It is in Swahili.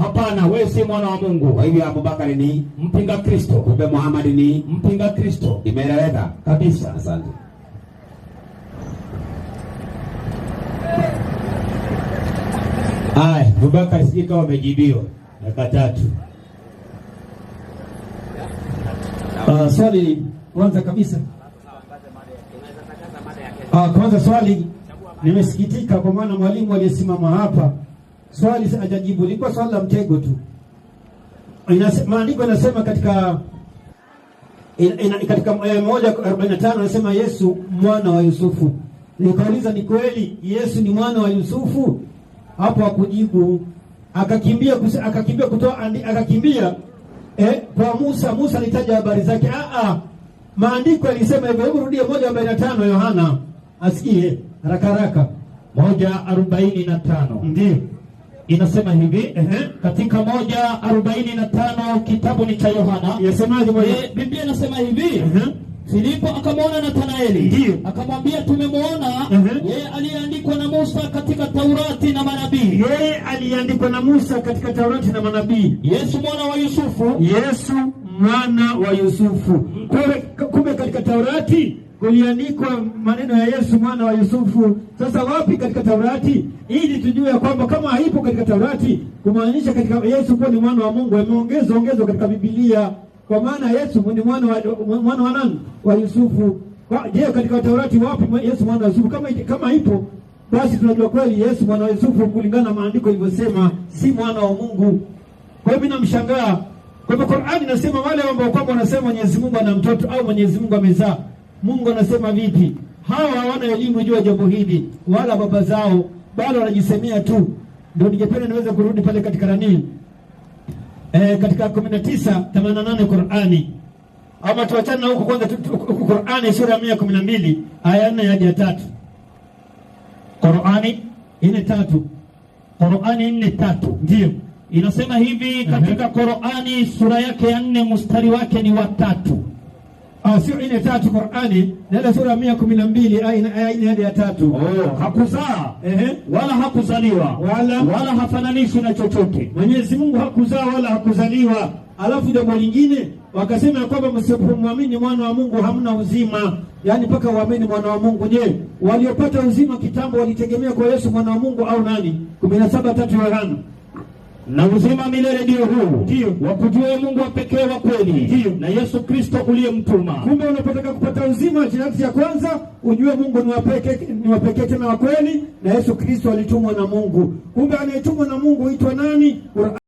hapana, wewe si mwana wa Mungu. Kwa hivyo Abubakar ni mpinga Kristo, kumbe Muhammad ni mpinga Kristo. Imeeleweka kabisa. Asante. Haya, Abubakar sije kama wamejibiwa dakika 3. Swali kwanza kabisa. Kwanza swali, nimesikitika kwa maana mwalimu aliyesimama hapa swali hajajibu, lilikuwa swali la mtego tu. Maandiko yanasema katika 1:45 anasema Yesu mwana wa Yusufu. Nikauliza, ni kweli Yesu ni mwana wa Yusufu? Hapo hakujibu, akakimbia kwa Musa alitaja habari zake. Maandiko yalisema hivyo. Hebu rudia 1:45 Yohana asikie haraka. 1:45 ndio inasema hivi. Katika 1:45 kitabu ni cha Yohana. Yasemaje? Biblia inasema hivi. Filipo akamwona Nathanaeli, akamwambia tumemwona yeye aliyeandikwa na Musa katika Taurati na manabii. Yeye aliyeandikwa na Musa katika Taurati na manabii. Yesu mwana wa Yusufu. Yesu mwana wa Yusufu. Kumbe katika Taurati kuliandikwa maneno ya Yesu mwana wa Yusufu. Sasa wapi katika Taurati? Ili tujue kwamba kama haipo katika Taurati, kumaanisha katika Yesu kuwa ni mwana wa Mungu ameongezwa katika Biblia. Kwa maana Yesu ni mwana wa nani? Wa Yusufu. Je, katika Taurati wapi Yesu mwana wa Yusufu? Kama ipo, basi tunajua kweli Yesu mwana wa Yusufu kulingana na maandiko ilivyosema si mwana wa Mungu. Kwa hiyo mimi namshangaa. Kwa hivyo Qur'ani inasema wale ambao kwamba wanasema Mwenyezi Mungu ana mtoto au Mwenyezi Mungu amezaa. Mungu anasema vipi? Hawa hawana elimu juu ya jambo hili, wala baba zao bado wanajisemea tu. Ndio ningependa niweze kurudi pale katika nani? Katika 19:88 Qur'ani. Ama tuachane na huko kwanza, Qur'ani sura ya 112 aya 4 hadi 3. Qur'ani 4:3. Qur'ani 4:3 ndio inasema hivi katika Qur'ani sura yake ya 4 mstari wake ni wa 3. Sio 4:3 Qur'ani, na sura ya 112 aya 4 hadi 3. Hakuzaa wala hakuzaliwa wala hafananishwi na chochote. Mwenyezi Mungu hakuzaa wala hakuzaliwa. Alafu jambo lingine wakasema kwamba msipomwamini mwana wa Mungu hamna uzima. Yaani mpaka uamini mwana wa Mungu. Je, waliopata uzima kitambo walitegemea kwa Yesu mwana wa Mungu au nani? 17:3 Yohana. Na uzima milele ndio huu, ndio wakujue Mungu wa pekee wa kweli, ndio na Yesu Kristo uliyemtuma. Kumbe unapotaka kupata uzima, jinsi ya kwanza ujue Mungu ni wa pekee tena wa kweli, na Yesu Kristo alitumwa na Mungu. Kumbe anayetumwa na Mungu huitwa nani?